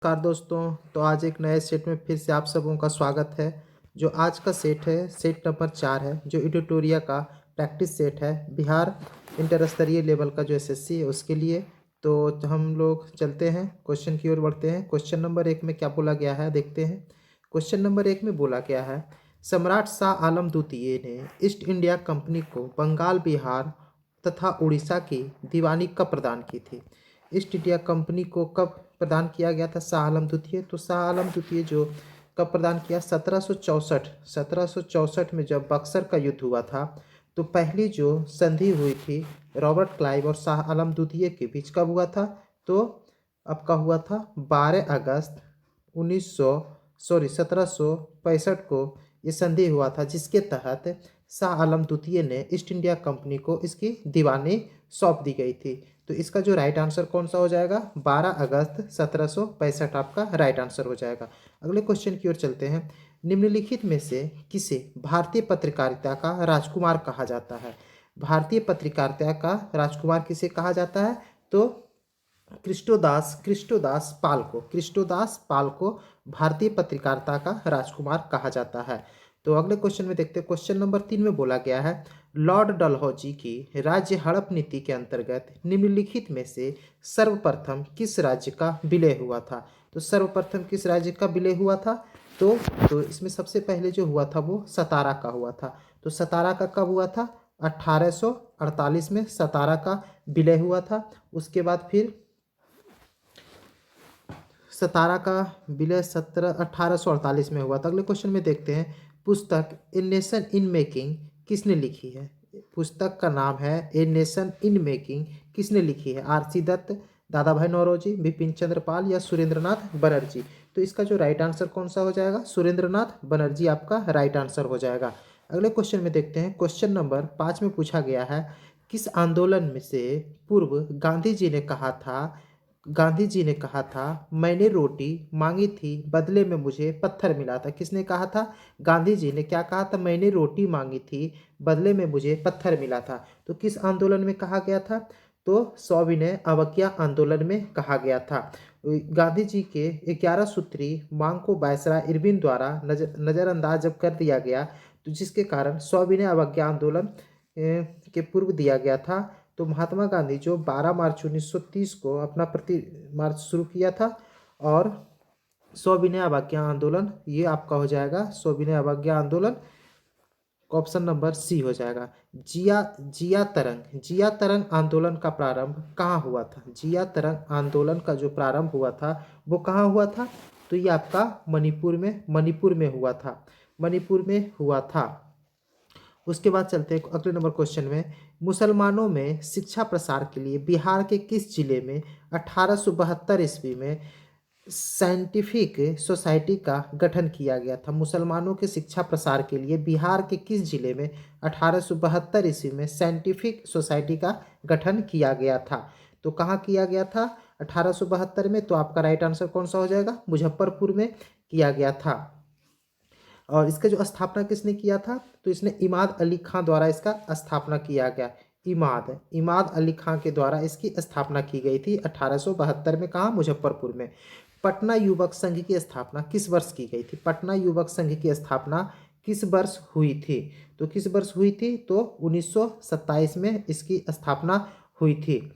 नमस्कार दोस्तों। तो आज एक नए सेट में फिर से आप सबों का स्वागत है। जो आज का सेट है, सेट नंबर 4 है, जो एडिटोरिया का प्रैक्टिस सेट है बिहार इंटर स्तरीय लेवल का जो एसएससी है उसके लिए। तो हम लोग चलते हैं, क्वेश्चन की ओर बढ़ते हैं। क्वेश्चन नंबर 1 में क्या बोला गया है देखते हैं। क्वेश्चन नंबर 1 में बोला गया है, सम्राट शाह आलम द्वितीय ने ईस्ट इंडिया कंपनी को बंगाल, बिहार तथा उड़ीसा की दीवानी कब प्रदान की थी। ईस्ट इंडिया कंपनी को कब प्रदान किया गया था शाह आलम द्वितीय। तो शाह आलम द्वितीय जो कब प्रदान किया, 1764 में जब बक्सर का युद्ध हुआ था। तो पहली जो संधि हुई थी रॉबर्ट क्लाइव और शाह आलम द्वितीय के बीच कब हुआ था। तो अब का हुआ था 12 अगस्त 1765 को ये संधि हुआ था, जिसके तहत शाह आलम द्वितीय ने ईस्ट इंडिया कंपनी को इसकी दीवानी सौंप दी गई थी। तो इसका जो राइट आंसर कौन सा हो जाएगा, 12 अगस्त 1765 आपका राइट आंसर हो जाएगा। अगले क्वेश्चन की ओर चलते हैं। निम्नलिखित में से किसे भारतीय पत्रकारिता का राजकुमार कहा जाता है। भारतीय पत्रकारिता का राजकुमार किसे कहा जाता है। तो क्रिस्टोदास पाल को भारतीय पत्रकारिता का राजकुमार कहा जाता है। तो अगले क्वेश्चन में देखते हैं। क्वेश्चन नंबर 3 में बोला गया है, लॉर्ड डलहौजी की राज्य हड़प नीति के अंतर्गत निम्नलिखित में से सर्वप्रथम किस राज्य का विलय हुआ था। तो सर्वप्रथम किस राज्य का विलय हुआ था। तो इसमें सबसे पहले जो हुआ था वो सतारा का हुआ था। तो सतारा का कब हुआ था, 1848 में सतारा का विलय हुआ था। उसके बाद फिर सतारा का विलय 1848 में हुआ था। अगले क्वेश्चन में देखते हैं, पुस्तक ए नेशन इन मेकिंग किसने लिखी है। पुस्तक का नाम है ए नेशन इन मेकिंग, किसने लिखी है। आरसी दत्त, दादा भाई नौरोजी, बिपिन चंद्र पाल या सुरेंद्रनाथ बनर्जी। तो इसका जो राइट आंसर कौन सा हो जाएगा, सुरेंद्रनाथ बनर्जी आपका राइट आंसर हो जाएगा। अगले क्वेश्चन में देखते हैं। क्वेश्चन नंबर 5 में पूछा गया है, किस आंदोलन में से पूर्व गांधी जी ने कहा था मैंने रोटी मांगी थी बदले में मुझे पत्थर मिला था। किसने कहा था, गांधी जी ने क्या कहा था, मैंने रोटी मांगी थी बदले में मुझे पत्थर मिला था। तो किस आंदोलन में कहा गया था। तो सविनय अवज्ञा आंदोलन में कहा गया था। गांधी जी के 11 सूत्री मांग को वायसराय इरविन द्वारा नजरअंदाज जब कर दिया गया, तो जिसके कारण सविनय अवज्ञा आंदोलन के पूर्व दिया गया था। तो महात्मा गांधी जो 12 मार्च 1930 को अपना प्रति मार्च शुरू किया था, और सविनय अवज्ञा आंदोलन ये आपका हो जाएगा सविनय अवज्ञा आंदोलन, ऑप्शन नंबर सी हो जाएगा। जिया तरंग आंदोलन का प्रारंभ कहाँ हुआ था। जिया तरंग आंदोलन का जो प्रारंभ हुआ था वो कहाँ हुआ था। तो ये आपका मणिपुर में हुआ था, मणिपुर में हुआ था। उसके बाद चलते हैं अगले नंबर क्वेश्चन में, मुसलमानों में शिक्षा प्रसार के लिए बिहार के किस जिले में 1872 ईस्वी में साइंटिफिक सोसाइटी का गठन किया गया था। मुसलमानों के शिक्षा प्रसार के लिए बिहार के किस जिले में 1872 ईस्वी में साइंटिफिक सोसाइटी का गठन किया गया था। तो कहाँ किया गया था, 1872 में। तो आपका राइट आंसर कौन सा हो जाएगा, मुजफ्फरपुर में किया गया था। और इसका जो स्थापना किसने किया था, तो इसने इमाद अली खां द्वारा इसका स्थापना किया गया। इमाद अली खां के द्वारा इसकी स्थापना की गई थी 1872 में। कहाँ, मुजफ्फरपुर में। पटना युवक संघ की स्थापना किस वर्ष की गई थी। पटना युवक संघ की स्थापना किस वर्ष हुई थी। तो किस वर्ष हुई थी, तो 1927 में इसकी स्थापना हुई थी।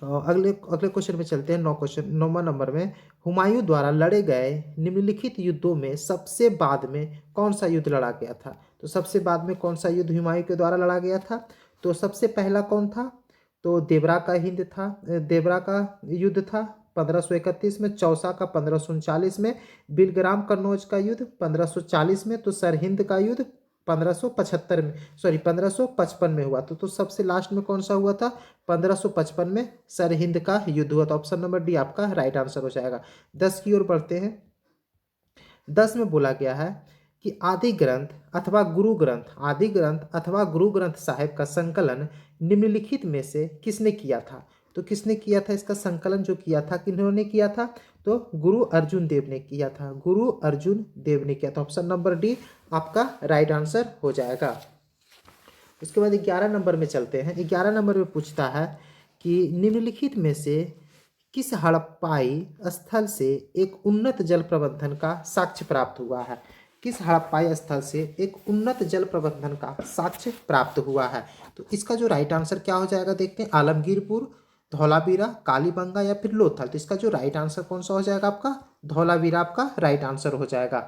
अगले अगले क्वेश्चन पे चलते हैं। 9वां नंबर में, हुमायूं द्वारा लड़े गए निम्नलिखित युद्धों में सबसे बाद में कौन सा युद्ध लड़ा गया था। तो सबसे बाद में कौन सा युद्ध हुमायूं के द्वारा लड़ा गया था। तो सबसे पहला कौन था, तो देवरा का युद्ध था 1531 में, चौसा का 1539 में, बिलग्राम कन्नौज का युद्ध 1540 में, तो सरहिंद का युद्ध 1575 में 1555 में हुआ। तो सबसे लास्ट में कौन सा हुआ था, 1555 में सरहिंद का युद्ध हुआ। तो ऑप्शन नंबर डी आपका राइट आंसर हो जाएगा। 10 की ओर बढ़ते हैं। 10 में बोला गया है कि आदि ग्रंथ अथवा गुरु ग्रंथ साहिब का संकलन निम्नलिखित में से किसने किया था। तो किसने किया था, इसका संकलन जो किया था किन्होंने किया था, तो गुरु अर्जुन देव ने किया था। गुरु अर्जुन देव ने किया था। ऑप्शन नंबर डी आपका राइट आंसर हो जाएगा। उसके बाद 11 नंबर में चलते हैं। 11 नंबर में पूछता है कि निम्नलिखित में से किस हड़प्पाई स्थल से एक उन्नत जल प्रबंधन का साक्ष्य प्राप्त हुआ है? किस हड़प्पाई स्थल से एक उन्नत जल प्रबंधन का साक्ष्य प्राप्त हुआ है? तो इसका जो राइट आंसर क्या हो जाएगा देखते हैं, आलमगीरपुर, धौलावीरा, कालीबंगा या फिर लोथल। तो इसका जो राइट आंसर कौन सा हो जाएगा आपका, धौलावीरा आपका राइट आंसर हो जाएगा।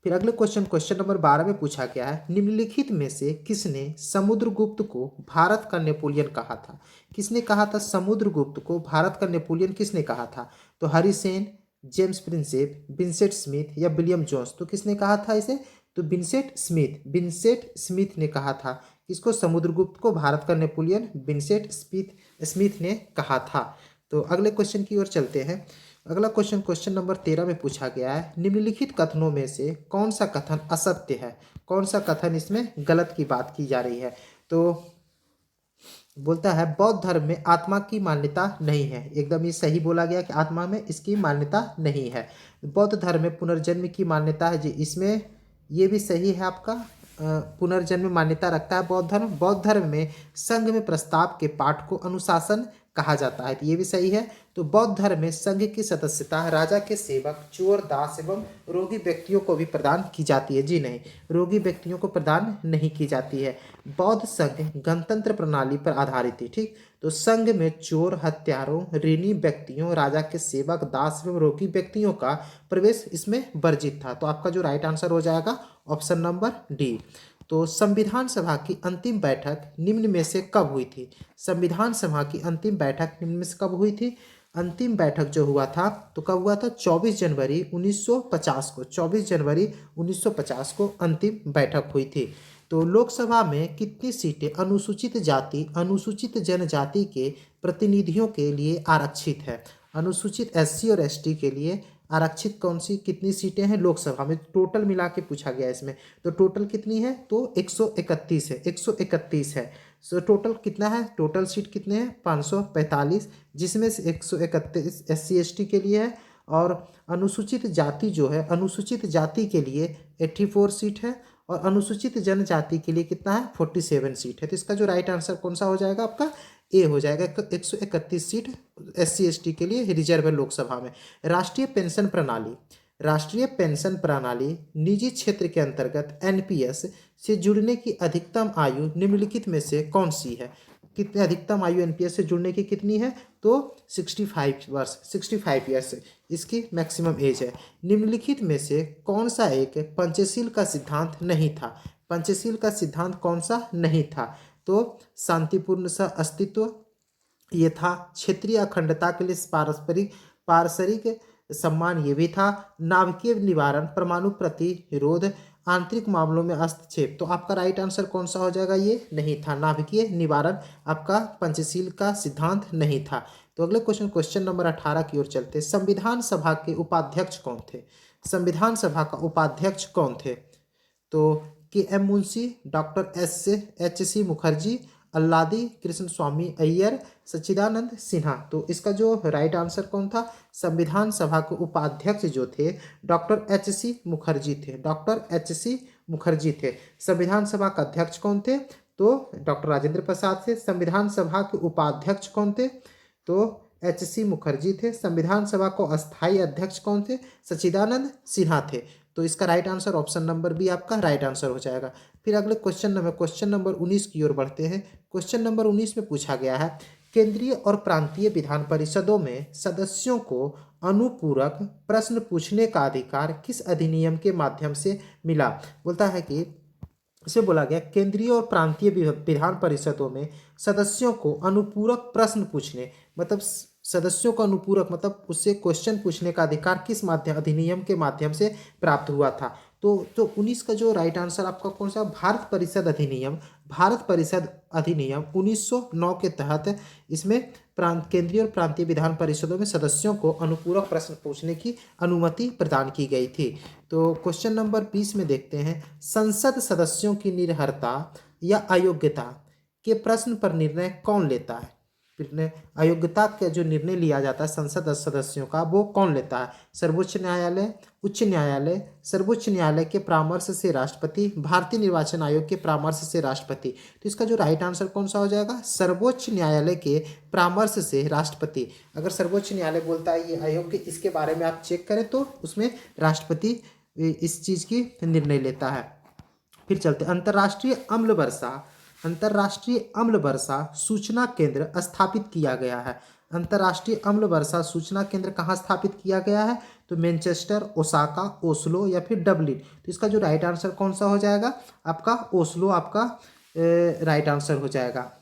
फिर अगले क्वेश्चन नंबर 12 में पूछा गया है, निम्नलिखित में से किसने समुद्रगुप्त को भारत का नेपोलियन कहा था? किसने कहा था समुद्रगुप्त को भारत का नेपोलियन किसने कहा था? तो Harisena, James Prinsep, Vincent Smith या विलियम जोन्स। तो किसने कहा था इसे? तो विंसेंट स्मिथ ने कहा था। किसको? समुद्रगुप्त को भारत का नेपोलियन विंसेंट स्मिथ ने कहा था। तो अगले क्वेश्चन की ओर चलते हैं। अगला क्वेश्चन नंबर 13 में पूछा गया है, निम्नलिखित कथनों में से कौन सा कथन असत्य है? कौन सा कथन इसमें गलत की बात की जा रही है? तो बोलता है बौद्ध धर्म में आत्मा की मान्यता नहीं है। एकदम ये सही बोला गया कि आत्मा में इसकी मान्यता नहीं है। बौद्ध धर्म में पुनर्जन्म की मान्यता है जी, इसमें ये भी सही है आपका। पुनर्जन्म मान्यता रखता है बौद्ध धर्म। बौद्ध धर्म में संघ में प्रस्ताव के पाठ को अनुशासन कहा जाता है, तो ये भी सही है। तो बौद्ध धर्म में संघ की सदस्यता राजा के सेवक, चोर, दास एवं रोगी व्यक्तियों को भी प्रदान की जाती है। जी नहीं, रोगी व्यक्तियों को प्रदान नहीं की जाती है। बौद्ध संघ गणतंत्र प्रणाली पर आधारित है। ठीक, तो संघ में चोर, हत्यारों, ऋणी व्यक्तियों, राजा के सेवक, दास एवं रोगी व्यक्तियों का प्रवेश इसमें वर्जित था। तो आपका जो राइट आंसर हो जाएगा ऑप्शन नंबर डी। तो संविधान सभा की अंतिम बैठक निम्न में से कब हुई थी? संविधान सभा की अंतिम बैठक निम्न में से कब हुई थी? अंतिम बैठक जो हुआ था तो कब हुआ था? 24 जनवरी 1950 को। 24 जनवरी 1950 को अंतिम बैठक हुई थी। तो लोकसभा में कितनी सीटें अनुसूचित जाति, अनुसूचित जनजाति के प्रतिनिधियों के लिए आरक्षित है? अनुसूचित एससी और एसटी के लिए आरक्षित कौन सी कितनी सीटें हैं लोकसभा में? टोटल मिला के पूछा गया इसमें। तो टोटल कितनी है? तो 131 है। 131 है। सो टोटल कितना है? टोटल सीट कितने हैं? 545, जिसमें से 131 एससी एसटी के लिए है और अनुसूचित जाति जो है, अनुसूचित जाति के लिए 84 सीट है और अनुसूचित जनजाति के लिए कितना है? 47 सीट है। तो इसका जो राइट आंसर कौन सा हो जाएगा आपका? ए हो जाएगा। 131 सीट एससी एसटी के लिए रिजर्व है लोकसभा में। राष्ट्रीय पेंशन प्रणाली, राष्ट्रीय पेंशन प्रणाली निजी क्षेत्र के अंतर्गत एनपीएस से जुड़ने की अधिकतम आयु निम्नलिखित में से कौन सी है? कितने अधिकतम आयु एनपीएस से जुड़ने की कितनी है? तो 65 वर्ष, 65 ईयर्स इसकी मैक्सिमम एज है। निम्नलिखित में से कौन सा एक पंचशील का सिद्धांत नहीं था? पंचशील का सिद्धांत कौन सा नहीं था? तो शांतिपूर्ण सह अस्तित्व ये था, क्षेत्रीय अखंडता के लिए पारस्परिक सम्मान ये भी था, नाभिकीय निवारण, परमाणु प्रतिरोध, आंतरिक मामलों में हस्तक्षेप। तो आपका राइट आंसर कौन सा हो जाएगा? ये नहीं था, नाभिकीय निवारण आपका पंचशील का सिद्धांत नहीं था। तो अगले क्वेश्चन नंबर 18 की ओर चलते। संविधान सभा के उपाध्यक्ष कौन थे? संविधान सभा का उपाध्यक्ष कौन थे? तो K M Munshi, doctor H C Mukherjee, Alladi Krishnaswami Ayyar, Sachchidananda Sinha. तो इसका जो राइट आंसर कौन था? संविधान सभा के उपाध्यक्ष जो थे डॉक्टर एच सी मुखर्जी थे। डॉक्टर एच सी मुखर्जी थे। संविधान सभा का अध्यक्ष कौन थे? तो डॉक्टर राजेंद्र प्रसाद थे। संविधान सभा के उपाध्यक्ष कौन थे? तो एच सी मुखर्जी थे। संविधान सभा को अस्थायी अध्यक्ष कौन थे? सच्चिदानंद सिन्हा थे। तो इसका right answer option number B आपका राइट आंसर हो जाएगा। फिर अगले क्वेश्चन नंबर 19 की ओर बढ़ते हैं। क्वेश्चन नंबर 19 में पूछा गया है, केंद्रीय और प्रांतीय विधान परिषदों में सदस्यों को अनुपूरक प्रश्न पूछने का अधिकार किस अधिनियम के माध्यम से मिला? बोलता है कि इसे बोला गया केंद्रीय और प्रांतीय विधान परिषदों में सदस्यों को अनुपूरक प्रश्न पूछने, मतलब सदस्यों को अनुपूरक मतलब उससे क्वेश्चन पूछने का अधिकार किस माध्यम अधिनियम के माध्यम से प्राप्त हुआ था? तो 19 का जो राइट आंसर आपका कौन सा? भारत परिषद अधिनियम। भारत परिषद अधिनियम 1909 के तहत इसमें केंद्रीय और प्रांतीय विधान परिषदों में सदस्यों को अनुपूरक प्रश्न पूछने की अनुमति प्रदान की गई थी। तो क्वेश्चन नंबर 20 में देखते हैं, संसद सदस्यों की निरर्हता या अयोग्यता के प्रश्न पर निर्णय कौन लेता है? अयोग्यता का जो निर्णय लिया जाता है संसद सदस्यों का, वो कौन लेता है? सर्वोच्च न्यायालय, उच्च न्यायालय, सर्वोच्च न्यायालय के परामर्श से राष्ट्रपति, भारतीय निर्वाचन आयोग के परामर्श से राष्ट्रपति। तो इसका जो राइट आंसर कौन सा हो जाएगा? सर्वोच्च न्यायालय के परामर्श से राष्ट्रपति। अगर सर्वोच्च न्यायालय बोलता है ये अयोग्य, इसके बारे में आप चेक करें तो उसमें राष्ट्रपति इस चीज की निर्णय लेता है। फिर चलते अंतर्राष्ट्रीय अम्ल वर्षा सूचना केंद्र स्थापित किया गया है। अंतर्राष्ट्रीय अम्ल वर्षा सूचना केंद्र कहाँ स्थापित किया गया है? तो मैनचेस्टर, ओसाका, ओस्लो या फिर डबलिन। तो इसका जो राइट आंसर कौन सा हो जाएगा? आपका ओस्लो आपका राइट आंसर हो जाएगा।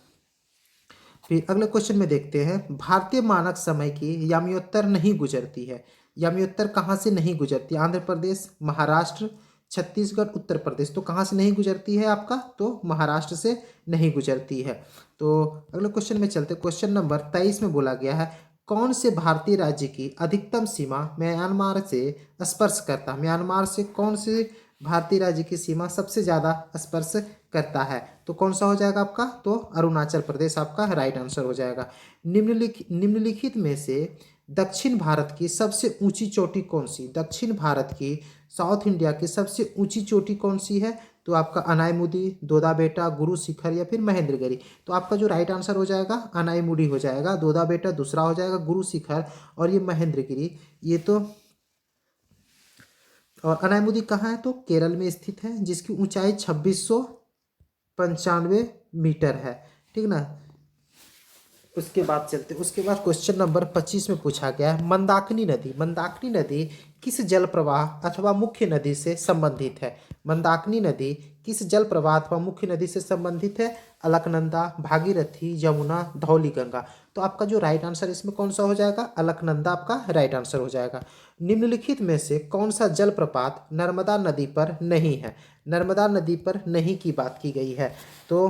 फिर अगले क्वेश्चन में देखते हैं, भारतीय मानक समय की यामियोत्तर नहीं गुजरती है। यामियोत्तर कहाँ से नहीं गुजरती? आंध्र प्रदेश, महाराष्ट्र, छत्तीसगढ़, उत्तर प्रदेश। तो कहाँ से नहीं गुजरती है आपका? तो महाराष्ट्र से नहीं गुजरती है। तो अगले क्वेश्चन में चलते, क्वेश्चन नंबर 23 में बोला गया है, कौन से भारतीय राज्य की अधिकतम सीमा म्यांमार से स्पर्श करता है? म्यांमार से कौन से भारतीय राज्य की सीमा सबसे ज़्यादा स्पर्श करता है? तो कौन सा हो जाएगा आपका? तो अरुणाचल प्रदेश आपका राइट आंसर हो जाएगा। निम्नलिखित में से दक्षिण भारत की सबसे ऊंची चोटी कौन सी? दक्षिण भारत की, साउथ इंडिया की सबसे ऊंची चोटी कौन सी है? तो आपका अनाईमुदी, दोदा बेटा, गुरु शिखर या फिर महेंद्रगिरी। तो आपका जो राइट आंसर हो जाएगा अनाईमुदी हो जाएगा, दोदा बेटा दूसरा हो जाएगा, गुरु शिखर और ये महेंद्रगिरी। ये तो और अनाईमुदी कहाँ है? तो केरल में स्थित है, जिसकी ऊंचाई 2695 मीटर है। ठीक ना। उसके बाद चलते, उसके बाद क्वेश्चन नंबर 25 में पूछा गया है, मंदाकिनी नदी किस जल प्रवाह अथवा मुख्य नदी से संबंधित है? मंदाकिनी नदी किस जल प्रवाह अथवा मुख्य नदी से संबंधित है? अलकनंदा, भागीरथी, यमुना, धौली गंगा। तो आपका जो राइट आंसर इसमें कौन सा हो जाएगा? अलकनंदा आपका राइट आंसर हो जाएगा। निम्नलिखित में से कौन सा जलप्रपात नर्मदा नदी पर नहीं है? नर्मदा नदी पर नहीं की बात की गई है। तो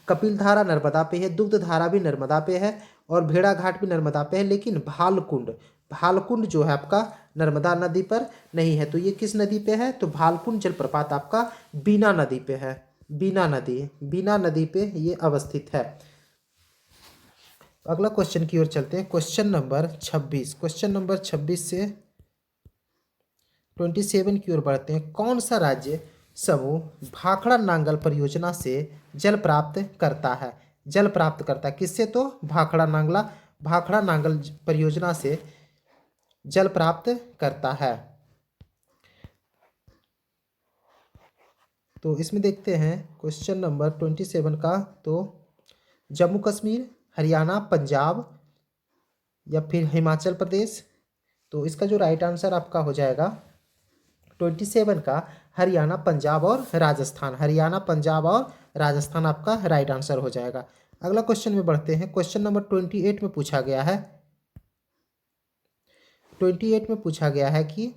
कपिल धारा नर्मदा पे है, दुग्ध धारा भी नर्मदा पे है और भेड़ा घाट भी नर्मदा पे है, लेकिन भालकुंड जो है आपका नर्मदा नदी पर नहीं है। तो ये किस नदी पे है? तो भालकुंड जलप्रपात आपका बीना नदी पे है। बीना नदी पे ये अवस्थित है। अगला क्वेश्चन की ओर चलते हैं, क्वेश्चन नंबर 26 से 27 की ओर बढ़ते हैं। कौन सा राज्य समूह भाखड़ा नांगल परियोजना से जल प्राप्त करता है? किससे? तो भाखड़ा नांगल परियोजना से जल प्राप्त करता है। तो इसमें देखते हैं क्वेश्चन नंबर 27 का, तो जम्मू कश्मीर, हरियाणा, पंजाब या फिर हिमाचल प्रदेश। तो इसका जो राइट आंसर आपका हो जाएगा 27 का हरियाणा, पंजाब और राजस्थान आपका राइट आंसर हो जाएगा। अगला क्वेश्चन में बढ़ते हैं, क्वेश्चन नंबर 28 में पूछा गया है, 28 में पूछा गया है कि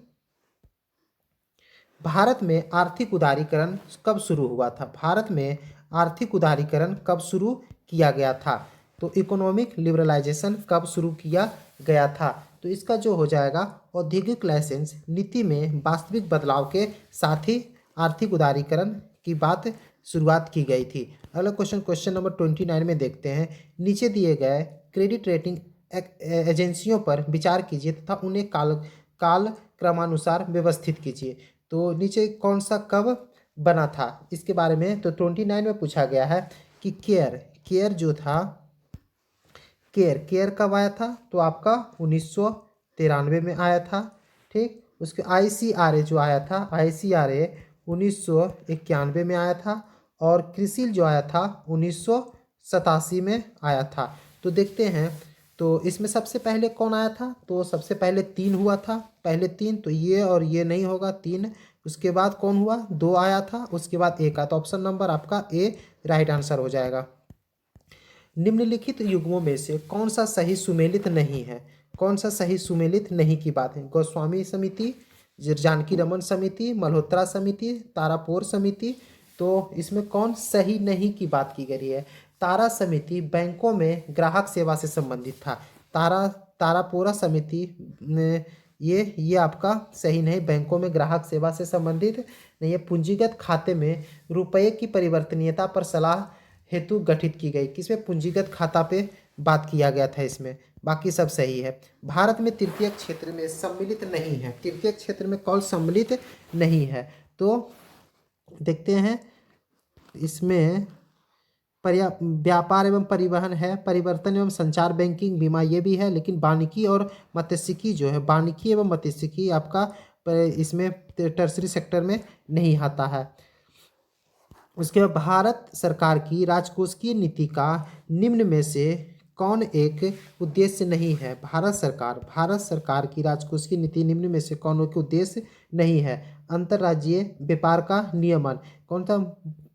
भारत में आर्थिक उदारीकरण कब शुरू हुआ था? भारत में आर्थिक उदारीकरण कब शुरू किया गया था? तो इकोनॉमिक लिबरलाइजेशन कब शुरू किया गया था? तो इसका जो हो जाएगा औद्योगिक लाइसेंस नीति में वास्तविक बदलाव के साथ ही आर्थिक उदारीकरण की बात शुरुआत की गई थी। अगला क्वेश्चन नंबर 29 में देखते हैं, नीचे दिए गए क्रेडिट रेटिंग एजेंसियों पर विचार कीजिए तथा उन्हें काल क्रमानुसार व्यवस्थित कीजिए। तो नीचे कौन सा कब बना था इसके बारे में, तो 29 में पूछा गया है कि केयर जो था, केयर कब आया था? तो आपका 1993 में आया था। ठीक। उसके ICRA जो आया था, ICRA 1991 में आया था और क्रिसिल जो आया था 1987 में आया था। तो देखते हैं, तो इसमें सबसे पहले कौन आया था? तो सबसे पहले 3 हुआ था, पहले 3, तो ये और ये नहीं होगा 3। उसके बाद कौन हुआ? 2 आया था, उसके बाद 1 आया। तो ऑप्शन नंबर आपका ए राइट आंसर हो जाएगा। निम्नलिखित युग्मों में से कौन सा सही सुमेलित नहीं है? कौन सा सही सुमेलित नहीं की बात है? गोस्वामी समिति, जानकी रमन समिति, मल्होत्रा समिति, तारापोर समिति। तो इसमें कौन सही नहीं की बात की गई है? तारा समिति बैंकों में ग्राहक सेवा से संबंधित था। तारापोरा समिति ये आपका सही नहीं, बैंकों में ग्राहक सेवा से संबंधित नहीं है। पूंजीगत खाते में रुपये की परिवर्तनीयता पर सलाह हेतु गठित की गई। किसमें? पूंजीगत खाता पे बात किया गया था इसमें। बाकी सब सही है। भारत में तृतीय क्षेत्र में सम्मिलित नहीं है। तृतीय क्षेत्र में कौन सम्मिलित नहीं है? तो देखते हैं इसमें व्यापार एवं परिवहन है, परिवर्तन एवं संचार, बैंकिंग, बीमा, ये भी है। लेकिन वानिकी और मत्स्यिकी जो है, वानिकी एवं मत्स्यिकी आपका इसमें टर्सरी सेक्टर में नहीं आता है। उसके बाद भारत सरकार की राजकोषीय नीति का निम्न में से कौन एक उद्देश्य नहीं है? भारत सरकार की राजकोषीय नीति निम्न में से कौन एक उद्देश्य नहीं है? अंतर्राज्यीय व्यापार का नियमन, कौन सा?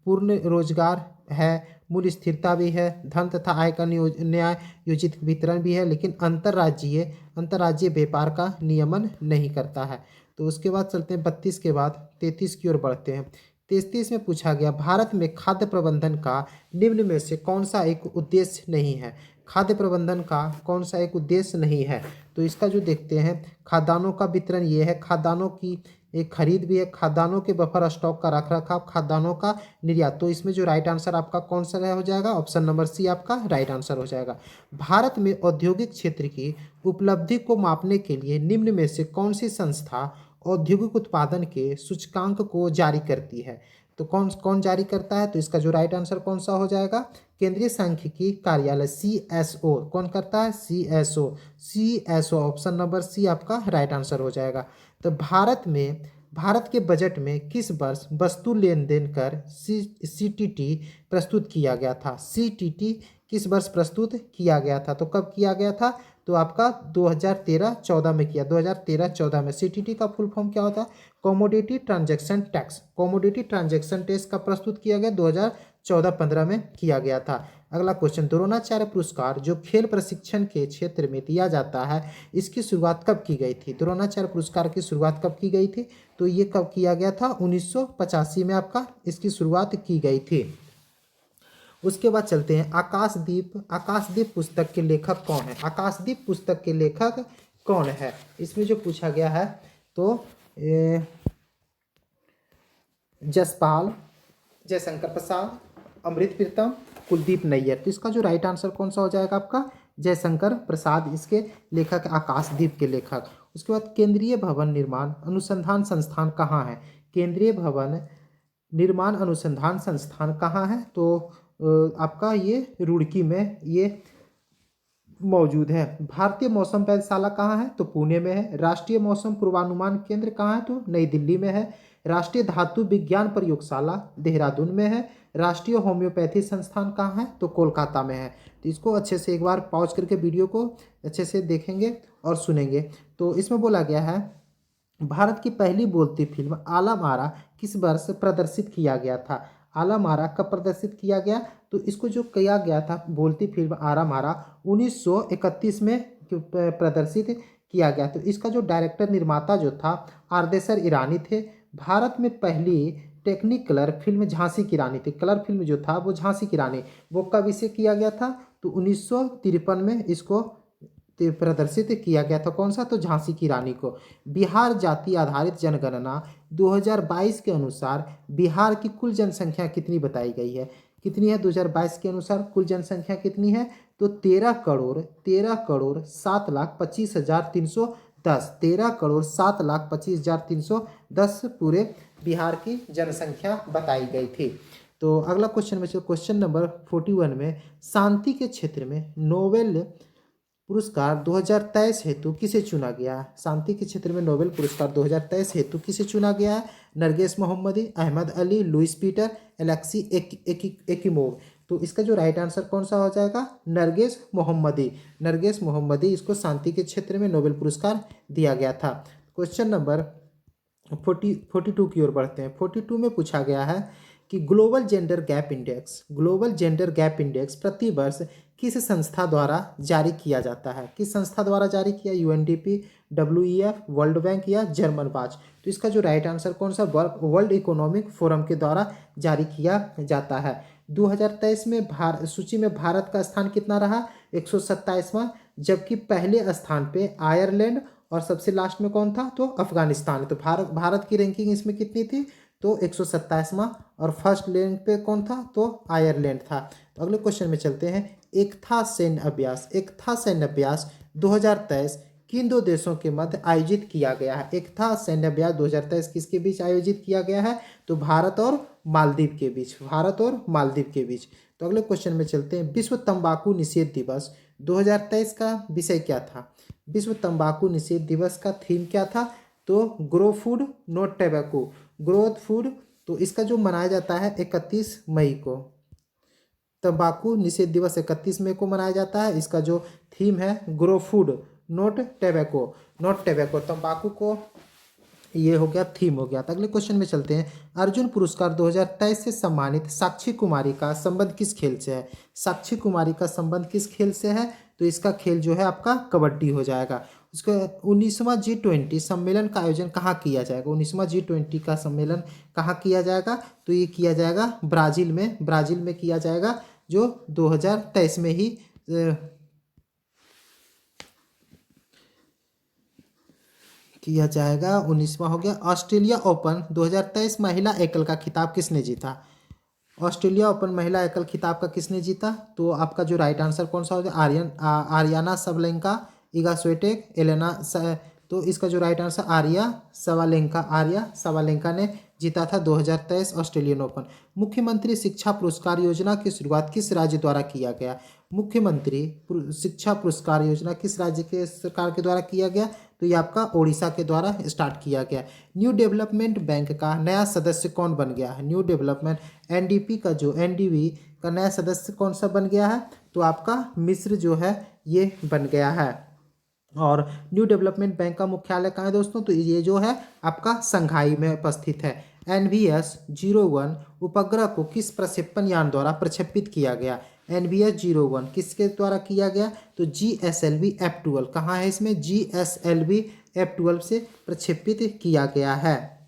पूर्ण रोजगार है, मूल्य स्थिरता भी है, धन तथा आय का न्याय योजित वितरण भी है। लेकिन अंतर्राज्यीय व्यापार का नियमन नहीं करता है। तो उसके बाद चलते हैं 32 के बाद 33 की ओर बढ़ते हैं। 33 में पूछा गया, भारत में खाद्य प्रबंधन का निम्न में से कौन सा एक उद्देश्य नहीं है? खाद्य प्रबंधन का कौन सा एक उद्देश्य नहीं है? तो इसका जो देखते हैं, खाद्यान्नों का वितरण ये है, खाद्यान्नों की एक खरीद भी है, खाद्यान्नों के बफर स्टॉक का रख रखाव, खाद्यान्नों का निर्यात। तो इसमें जो राइट आंसर आपका कौन सा हो जाएगा? ऑप्शन नंबर सी आपका राइट आंसर हो जाएगा। भारत में औद्योगिक क्षेत्र की उपलब्धि को मापने के लिए निम्न में से कौन सी संस्था औद्योगिक उत्पादन के सूचकांक को जारी करती है? तो कौन कौन जारी करता है? तो इसका जो राइट आंसर कौन सा हो जाएगा? केंद्रीय सांख्यिकी कार्यालय, CSO। कौन करता है? CSO। ऑप्शन नंबर सी आपका राइट आंसर हो जाएगा। तो भारत के बजट में किस वर्ष वस्तु लेन देन कर CTT प्रस्तुत किया गया था? CTT किस वर्ष प्रस्तुत किया गया था? तो कब किया गया था? तो आपका 2013-14 में किया। 2013-14 में। CTT का फुल फॉर्म क्या होता है? Commodity transaction tax. Commodity transaction tax का प्रस्तुत किया गया 2014-15 में किया गया था। अगला क्वेश्चन, द्रोणाचार्य पुरस्कार जो खेल प्रशिक्षण के क्षेत्र में दिया जाता है, इसकी शुरुआत कब की गई थी? द्रोणाचार्य पुरस्कार की शुरुआत कब की गई थी? तो ये कब किया गया था? 1985 में आपका इसकी शुरुआत की गई थी। उसके बाद चलते हैं आकाशदीप। आकाशदीप पुस्तक के लेखक कौन है? आकाशदीप पुस्तक के लेखक कौन है? इसमें जो पूछा गया है तो जसपाल, जयशंकर प्रसाद, अमृत प्रीतम, कुलदीप नैयर। तो इसका जो राइट आंसर कौन सा हो जाएगा आपका? जयशंकर प्रसाद इसके लेखक, आकाशदीप के लेखक। उसके बाद केंद्रीय भवन निर्माण अनुसंधान संस्थान कहाँ है? केंद्रीय भवन निर्माण अनुसंधान संस्थान कहाँ है? तो आपका ये रुड़की में ये मौजूद है। भारतीय मौसम वेधशाला कहाँ है? तो पुणे में है। राष्ट्रीय मौसम पूर्वानुमान केंद्र कहाँ है? तो नई दिल्ली में है। राष्ट्रीय धातु विज्ञान प्रयोगशाला देहरादून में है। राष्ट्रीय होम्योपैथी संस्थान कहाँ है? तो कोलकाता में है। तो इसको अच्छे से एक बार पॉज करके वीडियो को अच्छे से देखेंगे और सुनेंगे। तो इसमें बोला गया है, भारत की पहली बोलती फिल्म आला मारा किस वर्ष प्रदर्शित किया गया था? आला मारा कब प्रदर्शित किया गया? तो इसको जो किया गया था बोलती फिल्म आला मारा 1931 में प्रदर्शित किया गया। तो इसका जो डायरेक्टर निर्माता जो था आरदेसर ईरानी थे। भारत में पहली टेक्निक कलर फिल्म झांसी की रानी थी। कलर फिल्म जो था वो झांसी की रानी, वो कब इसे किया गया था? तो 1953 में इसको प्रदर्शित किया गया था। कौन सा? तो झांसी की रानी को। बिहार जाति आधारित जनगणना 2022 के अनुसार बिहार की कुल जनसंख्या कितनी बताई गई है? कितनी है 2022 के अनुसार कुल जनसंख्या कितनी है? तो 13,07,25,310। 13,07,25,310 पूरे बिहार की जनसंख्या बताई गई थी। तो अगला क्वेश्चन में क्वेश्चन नंबर 41 में, शांति के क्षेत्र में नोबेल पुरस्कार 2023 हेतु किसे चुना गया? शांति के क्षेत्र में नोबेल पुरस्कार 2023 हेतु किसे चुना गया है? Narges Mohammadi, Ahmed Ali, Louis Peter, Alexei Ekimov. तो इसका जो राइट आंसर कौन सा हो जाएगा? नरगिस मोहम्मदी। नरगिस मोहम्मदी इसको शांति के क्षेत्र में नोबेल पुरस्कार दिया गया था। क्वेश्चन नंबर 42 की ओर बढ़ते हैं। 42 में पूछा गया है कि ग्लोबल जेंडर गैप इंडेक्स प्रति वर्ष किस संस्था द्वारा जारी किया जाता है? किस संस्था द्वारा जारी किया? UNDP, WEF, वर्ल्ड बैंक या जर्मन वाच। तो इसका जो राइट आंसर कौन सा? वर्ल्ड इकोनॉमिक फोरम के द्वारा जारी किया जाता है। 2023 में सूची में भारत का स्थान कितना रहा? 127वां, जबकि पहले स्थान पे आयरलैंड और सबसे लास्ट में कौन था? तो अफगानिस्तान। तो भारत की रैंकिंग इसमें कितनी थी? तो 127वां। और फर्स्ट रैंक पे कौन था? तो आयरलैंड था। तो अगले क्वेश्चन में चलते हैं। एक था सैन्य अभ्यास 2023 किन दो देशों के मध्य आयोजित किया गया है? एक था सैन्य अभ्यास 2023 किसके बीच आयोजित किया गया है? तो भारत और मालदीव के बीच। तो अगले क्वेश्चन में चलते हैं। विश्व तंबाकू निषेध दिवस 2023 का विषय क्या था? विश्व तंबाकू निषेध दिवस का थीम क्या था? तो grow food not tobacco, growth food. तो इसका जो मनाया जाता है 31 मई को, तंबाकू निषेध दिवस 31 मई को मनाया जाता है। इसका जो थीम है ग्रो फूड नॉट टैबैको, तंबाकू को ये हो गया, थीम हो गया। तो अगले क्वेश्चन में चलते हैं। अर्जुन पुरस्कार 2023 से सम्मानित साक्षी कुमारी का संबंध किस खेल से है? साक्षी कुमारी का संबंध किस खेल से है? तो इसका खेल जो है आपका कबड्डी हो जाएगा। उसके 19वां G20 सम्मेलन का आयोजन कहाँ किया जाएगा? 19वां G20 का सम्मेलन कहाँ किया जाएगा? तो ये किया जाएगा ब्राज़ील में किया जाएगा, जो 2023 में ही किया जाएगा। 19वां हो गया। ऑस्ट्रेलिया ओपन 2023 महिला एकल का खिताब किसने जीता? ऑस्ट्रेलिया ओपन महिला एकल खिताब का किसने जीता? तो आपका जो राइट आंसर कौन सा हो जाए? आर्याना सबलेंका, इगा स्विएटेक, तो इसका जो राइट आंसर आर्या सवालेंका ने जीता था 2023 ऑस्ट्रेलियन ओपन। मुख्यमंत्री शिक्षा पुरस्कार योजना की शुरुआत किस राज्य द्वारा किया गया? मुख्यमंत्री शिक्षा पुरस्कार योजना किस राज्य के सरकार के द्वारा किया गया? तो ये आपका ओडिशा के द्वारा स्टार्ट किया गया। न्यू डेवलपमेंट बैंक का नया सदस्य कौन बन गया है? न्यू डेवलपमेंट एनडीबी का नया सदस्य कौन सा बन गया है? तो आपका मिस्र जो है ये बन गया है। और न्यू डेवलपमेंट बैंक का मुख्यालय कहाँ है दोस्तों? तो ये जो है आपका संघाई में उपस्थित है। NVS-01 उपग्रह को किस प्रक्षेपण यान द्वारा प्रक्षेपित किया गया? NVS-01 किसके द्वारा किया गया? तो GSLV F12 कहाँ है इसमें? GSLV F12 से प्रक्षेपित किया गया है।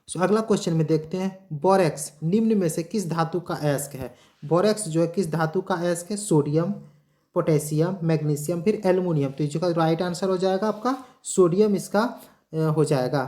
सो अगला क्वेश्चन में देखते हैं। बोरेक्स निम्न में से किस धातु का अयस्क है? बोरेक्स जो है किस धातु का अयस्क है? सोडियम, पोटेशियम, मैग्नीशियम, फिर एल्युमिनियम। तो इसका राइट आंसर हो जाएगा आपका सोडियम, इसका हो जाएगा।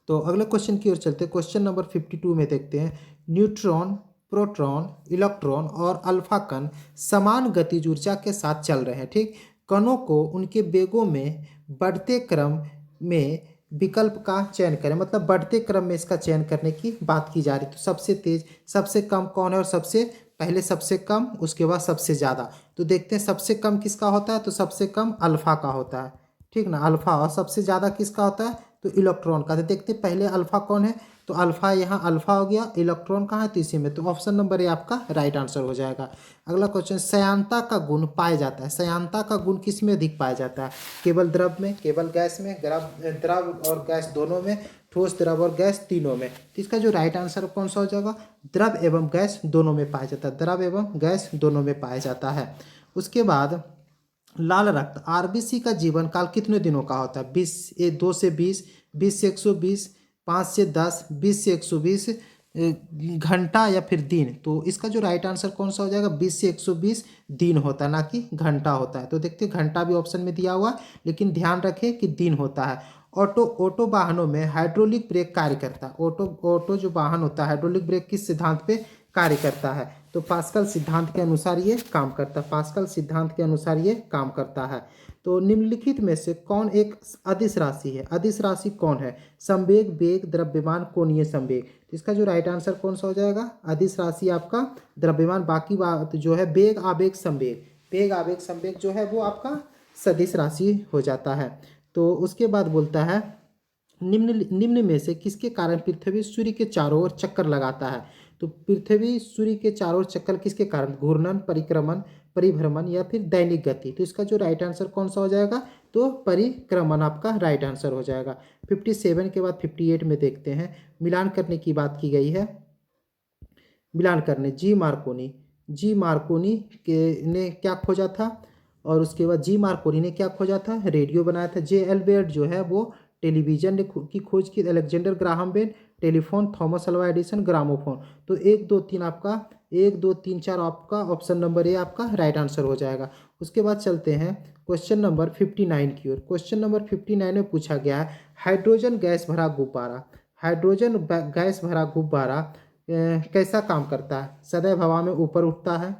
तो अगले क्वेश्चन की ओर चलते हैं। क्वेश्चन नंबर 52 में देखते हैं। न्यूट्रॉन, प्रोटॉन, इलेक्ट्रॉन और अल्फा कण समान गतिज ऊर्जा के साथ चल रहे हैं, ठीक। कणों को उनके वेगों में बढ़ते क्रम में विकल्प का चयन करें, मतलब बढ़ते क्रम में इसका चयन करने की बात की जा रही है। तो सबसे तेज, सबसे कम कौन है? और सबसे पहले सबसे कम, उसके बाद सबसे ज़्यादा। तो देखते हैं सबसे कम किसका होता है? तो सबसे कम अल्फा का होता है, ठीक ना, अल्फा। और सबसे ज़्यादा किसका होता है? तो इलेक्ट्रॉन का। तो देखते हैं पहले अल्फा कौन है? तो अल्फा, यहाँ अल्फा हो गया। इलेक्ट्रॉन कहाँ है? तो इसी में। तो ऑप्शन नंबर ए आपका राइट आंसर हो जाएगा। अगला क्वेश्चन, श्यानता का गुण पाया जाता है। श्यानता का गुण किस में अधिक पाया जाता है? केवल द्रव में, केवल गैस में, द्रव और गैस दोनों में, ठोस, द्रव और गैस तीनों में। तो इसका जो राइट आंसर कौन सा हो जाएगा? द्रव एवं गैस दोनों में पाया जाता है। द्रव एवं गैस दोनों में पाया जाता है। उसके बाद लाल रक्त आरबीसी का जीवन काल कितने दिनों का होता है? 2 से 20, 20 से 120, 5 से 10, 20 से 120 घंटा या फिर दिन। तो इसका जो राइट आंसर कौन सा हो जाएगा? 20 से 120 दिन होता है, ना कि घंटा होता है। तो देखते हैं, घंटा भी ऑप्शन में दिया हुआ है, लेकिन ध्यान रखें कि दिन होता है। ऑटो वाहनों में हाइड्रोलिक ब्रेक कार्य करता है। ऑटो जो वाहन होता है, हाइड्रोलिक ब्रेक किस सिद्धांत पे कार्य करता है? तो पास्कल सिद्धांत के अनुसार ये काम करता है। पास्कल सिद्धांत के अनुसार ये काम करता है। तो निम्नलिखित में से कौन एक अदिश राशि है? अदिश राशि कौन है? संवेग, वेग, द्रव्यमान, कोणीय संवेग। तो इसका जो राइट आंसर कौन सा हो जाएगा? अदिश राशि आपका द्रव्यमान। बाकी बात जो है वेग, आवेग, संवेग, वेग, आवेग, संवेग जो है वो आपका सदिश राशि हो जाता है। तो उसके बाद बोलता है, निम्न में से किसके कारण पृथ्वी सूर्य के चारों ओर चक्कर लगाता है? तो पृथ्वी सूर्य के चारों ओर चक्कर किसके कारण? घूर्णन, परिक्रमण, परिभ्रमण या फिर दैनिक गति। तो इसका जो राइट आंसर कौन सा हो जाएगा? तो परिक्रमण आपका राइट आंसर हो जाएगा। 57 के बाद 58 में देखते हैं। मिलान करने की बात की गई है। मिलान करने, जी मार्कोनी ने क्या खोजा था? और उसके बाद जी मार्कोनी ने क्या खोजा था? रेडियो बनाया था। जे एल्बर्ट जो है वो टेलीविजन की खोज की। Alexander Graham Bell telephone, Thomas Alva Edison gramophone. तो 1 2 3 आपका 1 2 3 4 आपका ऑप्शन नंबर ए आपका राइट आंसर हो जाएगा। उसके बाद चलते हैं क्वेश्चन नंबर 59 की ओर। क्वेश्चन नंबर 59 में पूछा गया है, हाइड्रोजन गैस भरा गुब्बारा कैसा काम करता है? सदैव हवा में ऊपर उठता है।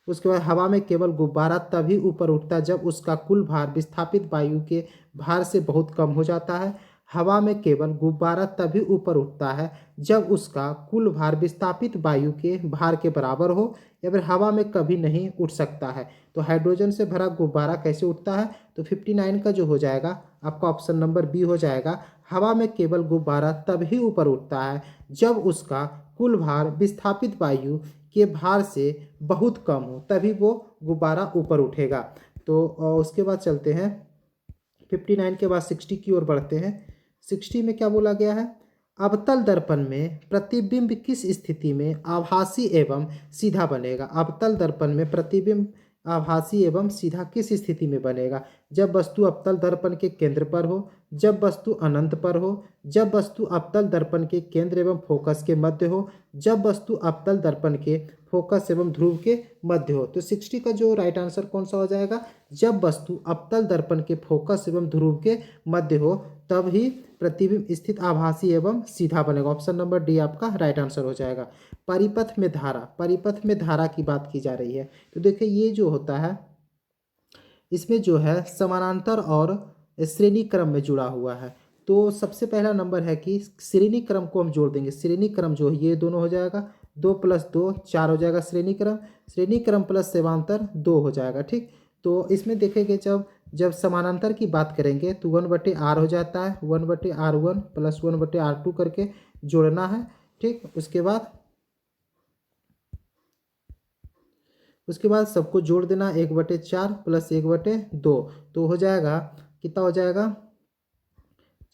उसके बाद हवा में केवल गुब्बारा तभी ऊपर उठता है जब उसका कुल भार विस्थापित वायु के भार से बहुत कम हो जाता है। हवा में केवल गुब्बारा तभी ऊपर उठता है जब उसका कुल भार विस्थापित वायु के भार के बराबर हो, या फिर हवा में कभी नहीं उठ सकता है। तो हाइड्रोजन से भरा गुब्बारा कैसे उठता है? तो 59 का जो हो जाएगा आपका ऑप्शन नंबर बी हो जाएगा। हवा में केवल गुब्बारा तभी ऊपर उठता है जब उसका कुल भार विस्थापित वायु के भार से बहुत कम हो, तभी वो गुब्बारा ऊपर उठेगा। तो उसके बाद चलते हैं 59 के बाद 60 की ओर बढ़ते हैं। 60 में क्या बोला गया है? अवतल दर्पण में प्रतिबिंब किस स्थिति में आभासी एवं सीधा बनेगा? अवतल दर्पण में प्रतिबिंब आभासी एवं सीधा किस स्थिति में बनेगा? जब वस्तु अवतल दर्पण के केंद्र पर हो, जब वस्तु अनंत पर हो, जब वस्तु अवतल दर्पण के केंद्र एवं फोकस के मध्य हो, जब वस्तु अवतल दर्पण के फोकस एवं ध्रुव के मध्य हो। तो 60 का जो राइट आंसर कौन सा हो जाएगा? जब वस्तु अवतल दर्पण के फोकस एवं ध्रुव के मध्य हो तब ही प्रतिबिंब स्थित आभासी एवं सीधा बनेगा। ऑप्शन नंबर डी आपका राइट आंसर हो जाएगा। परिपथ में धारा, परिपथ में धारा की बात की जा रही है। तो देखिए ये जो होता है इसमें जो है समानांतर और श्रेणी क्रम में जुड़ा हुआ है। तो सबसे पहला नंबर है कि श्रेणी क्रम को हम जोड़ देंगे। श्रेणी क्रम जो है ये दोनों हो जाएगा, 2 + 2 4 हो जाएगा श्रेणी क्रम। श्रेणी क्रम प्लस सेवांतर 2 हो जाएगा। ठीक, तो इसमें देखेंगे जब समानांतर की बात करेंगे तो 1/r हो जाता है, 1/r1 + 1/r2 करके जोड़ना है। ठीक, उसके बाद सबको जोड़ देना, 1/4 + 1/2 तो हो जाएगा कितना हो जाएगा?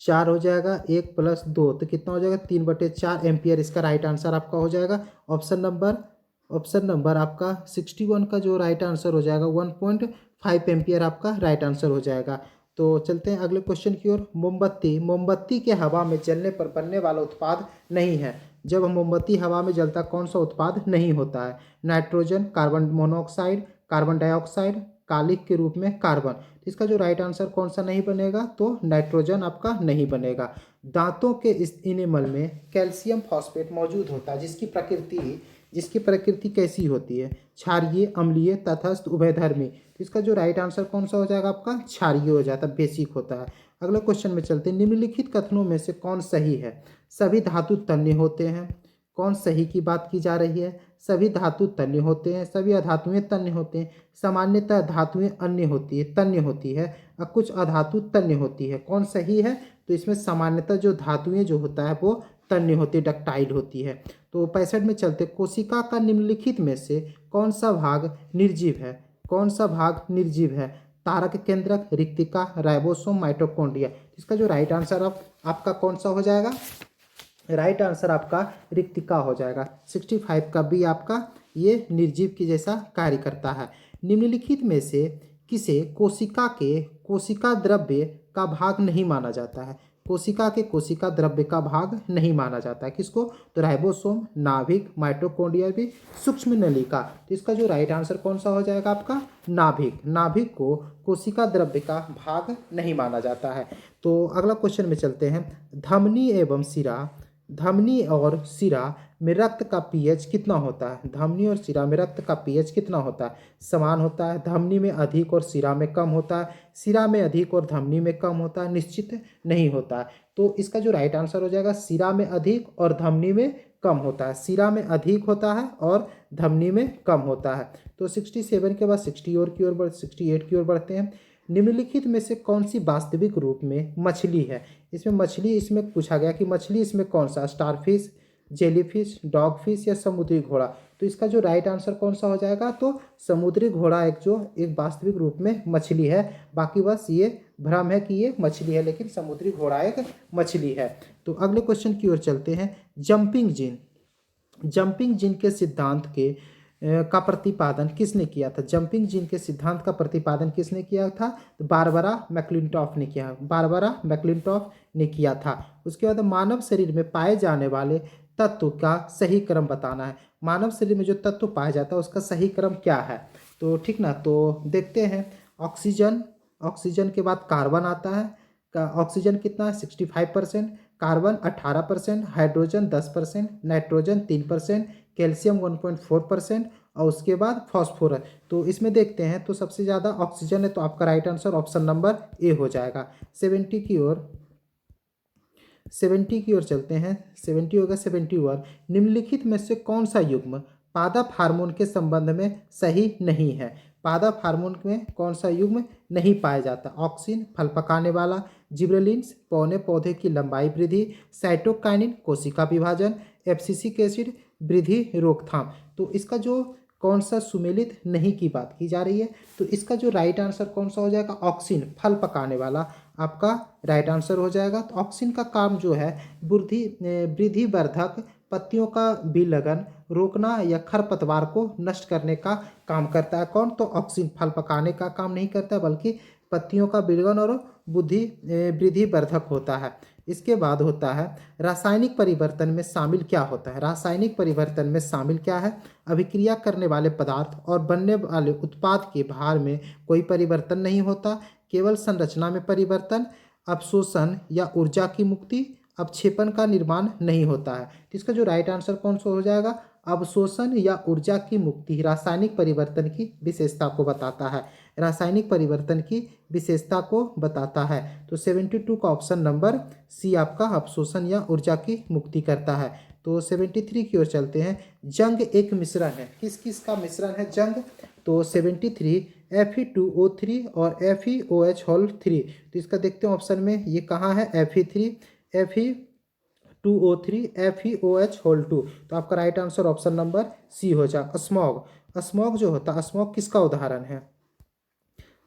4 हो जाएगा, 1 + 2 तो कितना हो जाएगा? 3/4 एम्पियर इसका राइट आंसर आपका हो जाएगा। ऑप्शन नंबर आपका 61 का जो राइट आंसर हो जाएगा 1.5 एम्पियर आपका राइट आंसर हो जाएगा। तो चलते हैं अगले क्वेश्चन की ओर। मोमबत्ती के हवा में जलने पर बनने वाला उत्पाद नहीं है। जब मोमबत्ती हवा में जलता कौन सा उत्पाद नहीं होता है? Nitrogen, carbon monoxide, carbon dioxide, कालिख के रूप में कार्बन। इसका जो राइट आंसर कौन सा नहीं बनेगा? तो नाइट्रोजन आपका नहीं बनेगा। दांतों के इस इनेमल में कैल्शियम फॉस्फेट मौजूद होता है जिसकी प्रकृति कैसी होती है? क्षारीय, अम्लीय, तटस्थ, उभयधर्मी। तो इसका जो राइट आंसर कौन सा हो जाएगा आपका? क्षारीय हो जाता है, बेसिक होता है। अगला क्वेश्चन में चलते हैं। निम्नलिखित कथनों में से कौन सही है? सभी धातु तन्य होते हैं। कौन सही की बात की जा रही है? सभी धातु तन्य होते हैं, सभी अधातुएं तन्य होते हैं, सामान्यतः धातुएं तन्य होती है और कुछ अधातु तन्य होती है। कौन सही है? तो इसमें सामान्यतः जो धातुएं जो होता है वो तन्य होती है, डक्टाइल होती है। तो 65 में चलते। कोशिका का निम्नलिखित में से कौन सा भाग निर्जीव है? कौन सा भाग निर्जीव है? तारक केंद्रक, रिक्तिका, राइबोसोम, माइटोकॉन्ड्रिया। इसका जो राइट आंसर आपका कौन सा हो जाएगा? राइट आंसर आपका रिक्तिका हो जाएगा। 65 का बी आपका ये निर्जीव की जैसा कार्य करता है। निम्नलिखित में से किसे कोशिका द्रव्य का भाग नहीं माना जाता है? कोशिका द्रव्य का भाग नहीं माना जाता है। किसको? तो राइबोसोम, नाभिक, माइटोकॉन्ड्रिया भी, सूक्ष्म नलिका। तो इसका जो राइट आंसर कौन सा हो जाएगा आपका? नाभिक को कोशिका द्रव्य का भाग नहीं माना जाता है। तो अगला क्वेश्चन में चलते हैं। धमनी और शिरा में रक्त का पीएच कितना होता है? धमनी और शिरा में रक्त का पीएच कितना होता है? समान होता है। धमनी में अधिक और शिरा में कम होता है, शिरा में अधिक और धमनी में कम होता है, निश्चित नहीं होता है। तो इसका जो राइट आंसर हो जाएगा शिरा में अधिक और धमनी में कम होता है। शिरा में अधिक होता है और धमनी में कम होता है। तो 67 के बाद 68 की ओर बढ़ते हैं। निम्नलिखित में से कौन सी वास्तविक रूप में मछली है? इसमें पूछा गया कि मछली इसमें कौन सा? स्टारफिश, जेलीफिश, डॉगफिश या समुद्री घोड़ा। तो इसका जो राइट आंसर कौन सा हो जाएगा? तो समुद्री घोड़ा एक वास्तविक रूप में मछली है। बाकी बस ये भ्रम है कि ये मछली है, लेकिन समुद्री घोड़ा एक मछली है। तो अगले क्वेश्चन की ओर चलते हैं। जंपिंग जिन के सिद्धांत का प्रतिपादन किसने किया था? जंपिंग जिन के सिद्धांत का प्रतिपादन किसने किया था? तो बारबरा मैक्लिंटॉफ ने किया था। उसके बाद मानव शरीर में पाए जाने वाले तत्व का सही क्रम बताना है। मानव शरीर में जो तत्व पाया जाता है उसका सही क्रम क्या है? तो ठीक ना, तो देखते हैं। ऑक्सीजन के बाद कार्बन आता है। ऑक्सीजन कितना है? 65%, कार्बन 18%, हाइड्रोजन 10%, नाइट्रोजन 3%, कैल्शियम 1.4% और उसके बाद फास्फोरस। तो इसमें देखते हैं तो सबसे ज़्यादा ऑक्सीजन है, तो आपका right answer option number A हो जाएगा। 70 की ओर चलते हैं। 70 होगा 71। निम्नलिखित में से कौन सा युग्म पादप हार्मोन के संबंध में सही नहीं है? पादप हार्मोन में कौन सा युग्म नहीं पाया जाता? ऑक्सिन फल पकाने वाला, जिब्रेलिन्स पौने पौधे की लंबाई वृद्धि, साइटोकाइनिन कोशिका विभाजन, एब्सिसिक एसिड वृद्धि रोकथाम। तो इसका जो कौन सा सुमेलित नहीं की बात की जा रही है, तो इसका जो राइट आंसर कौन सा हो जाएगा? ऑक्सिन फल पकाने वाला आपका राइट आंसर हो जाएगा। तो ऑक्सिन का काम जो है वृद्धि वर्धक, पत्तियों का विलगन रोकना या खरपतवार को नष्ट करने का काम करता है। कौन? तो ऑक्सिन फल पकाने का काम नहीं करता बल्कि पत्तियों का विलगन और वृद्धि वर्धक होता है। इसके बाद होता है रासायनिक परिवर्तन में शामिल क्या होता है? रासायनिक परिवर्तन में शामिल क्या है? अभिक्रिया करने वाले पदार्थ और बनने वाले उत्पाद के भार में कोई परिवर्तन नहीं होता, केवल संरचना में परिवर्तन, अवशोषण या ऊर्जा की मुक्ति, अवक्षेपण का निर्माण नहीं होता है। तो इसका जो राइट आंसर कौन सा हो जाएगा? अवशोषण या ऊर्जा की मुक्ति रासायनिक परिवर्तन की विशेषता को बताता है। रासायनिक परिवर्तन की विशेषता को बताता है। तो 72 का ऑप्शन नंबर सी आपका अवशोषण या ऊर्जा की मुक्ति करता है। तो 73 की ओर चलते हैं। जंग एक मिश्रण है, किस किस का मिश्रण है जंग? तो 73 Fe2O3 और FeOH3। तो इसका देखते हैं ऑप्शन में ये कहाँ है? Fe2O3 FeOH2। तो आपका right answer option number C हो जाए। स्मॉग, स्मॉग जो होता है, स्मॉग किसका उदाहरण है?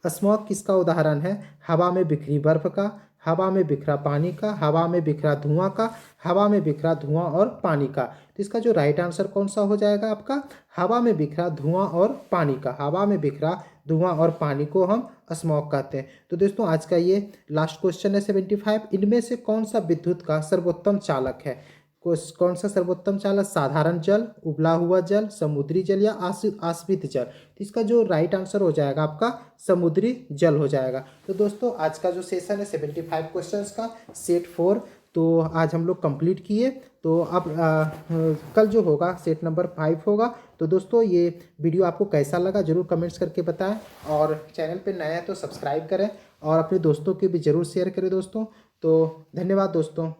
स्मॉग किसका उदाहरण है? हवा में बिखरी बर्फ का, हवा में बिखरा पानी का, हवा में बिखरा धुआं का, हवा में बिखरा धुआं और पानी का। तो इसका जो राइट आंसर कौन सा हो जाएगा आपका? हवा में बिखरा धुआं और पानी का। हवा में बिखरा धुआं और पानी को हम स्मॉग कहते हैं। तो दोस्तों आज का ये लास्ट क्वेश्चन है 75। इनमें से कौन सा विद्युत का सर्वोत्तम चालक है? कौन सा सर्वोत्तम चालक? साधारण जल, उबला हुआ जल, समुद्री जल या आश्रित जल? तो इसका जो राइट आंसर हो जाएगा आपका समुद्री जल हो जाएगा। तो दोस्तों आज का जो सेशन है 75 क्वेश्चंस का सेट 4, तो आज हम लोग कंप्लीट किए। तो अब कल जो होगा सेट नंबर 5 होगा। तो दोस्तों ये वीडियो आपको कैसा लगा जरूर कमेंट्स करके बताएं, और चैनल पे नया है तो सब्सक्राइब करें और अपने दोस्तों के भी जरूर शेयर करें दोस्तों। तो धन्यवाद दोस्तों।